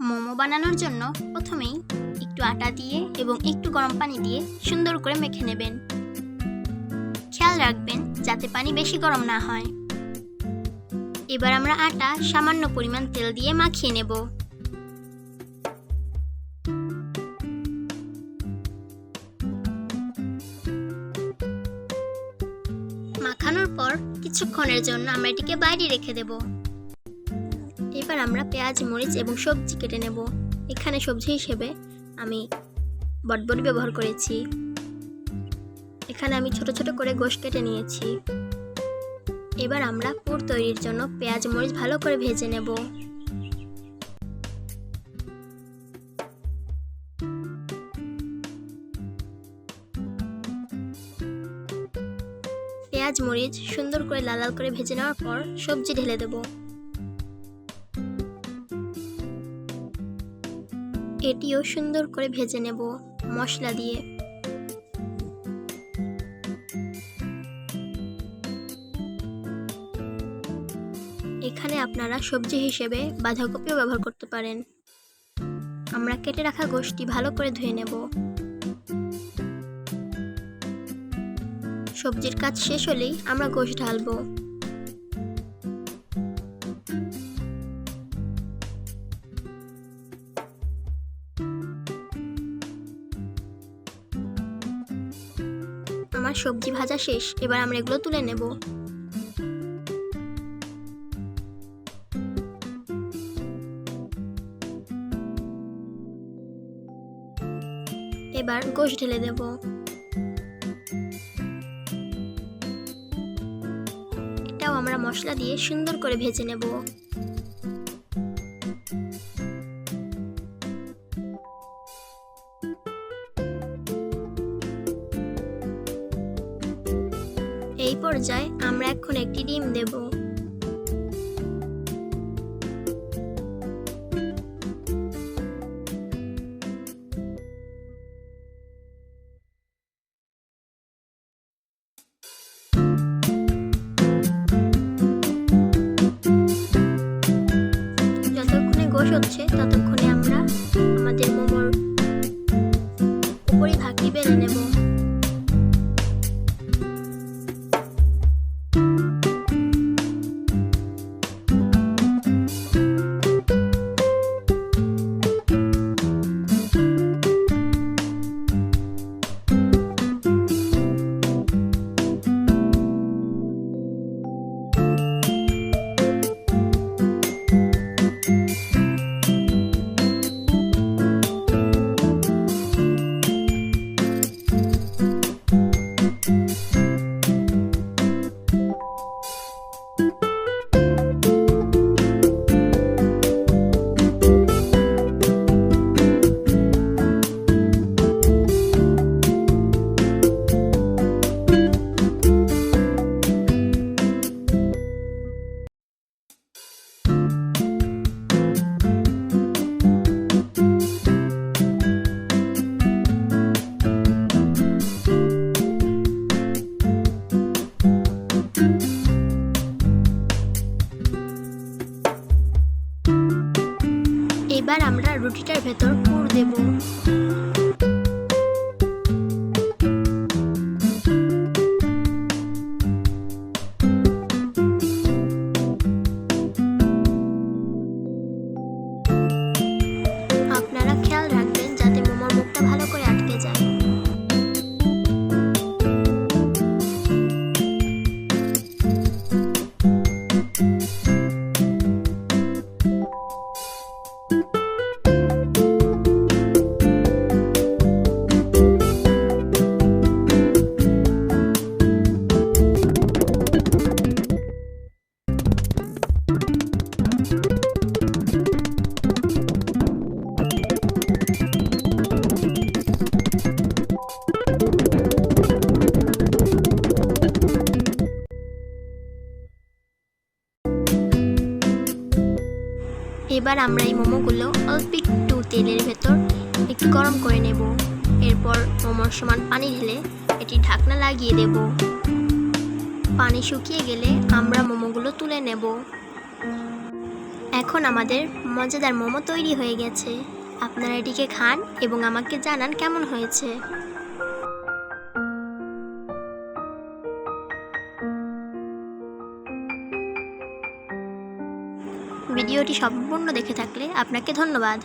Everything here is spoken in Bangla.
মোমো বানানোর জন্য প্রথমেই একটু আটা দিয়ে এবং একটু গরম পানি দিয়ে সুন্দর করে মেখে নেবেন। খেয়াল রাখবেন যাতে পানি বেশি গরম না হয়। এবার আমরা আটা সামান্য পরিমাণ তেল দিয়ে মাখিয়ে নেব। মাখানোর পর কিছুক্ষণের জন্য আমরা এটিকে বাইরে রেখে দেব। এবার আমরা পেঁয়াজ, মরিচ এবং সবজি কেটে নেব। এখানে সবজি হিসেবে আমি বটবটি ব্যবহার করেছি। এখানে আমি ছোট ছোট করে গোশ কেটে নিয়েছি। এবার আমরা পুর তৈরির জন্য পেঁয়াজ, মরিচ ভালো করে ভেজে নেব। পেঁয়াজ, মরিচ সুন্দর করে লাল লাল করে ভেজে নেওয়ার পর সবজি ঢেলে দেব। এটিও সুন্দর করে ভেজে নেব মশলা দিয়ে। এখানে আপনারা সবজি হিসেবে বাঁধাকপিও ব্যবহার করতে পারেন। আমরা কেটে রাখা গোশটি ভালো করে ধুয়ে নেব। সবজির কাজ শেষ হলেই আমরা গোশ ঢালবো। আমার সবজি ভাজা শেষ। এবার আমরা এগুলো তুলে নেব। এবার গোশ ঢেলে দেব। এটাও আমরা মশলা দিয়ে সুন্দর করে ভেজে নেব। এই পর্যায়ে আমরা এখন একটি ডিম দেব। যতক্ষণে গোশ হচ্ছে ততক্ষণে আমরা আমাদের মোমোর উপরি ভাগটি বেলে নেব। এবার আমরা রুটিটার ভেতর পুর দেব। আপনারা খেয়াল রাখবেন যাতে মোমোর মুখটা ভালো করে আটকে যায়। এবার আমরা এই মোমোগুলো অল্প একটু তেলের ভেতর একটু গরম করে নেব। এরপর মোমোর সমান পানি ঢেলে এটি ঢাকনা লাগিয়ে দেব। পানি শুকিয়ে গেলে আমরা মোমোগুলো তুলে নেব। এখন আমাদের মজাদার মোমো তৈরি হয়ে গেছে। আপনারা এটিকে খান এবং আমাকে জানান কেমন হয়েছে। ভিডিওটি সম্পূর্ণ দেখে থাকলে আপনাকে ধন্যবাদ।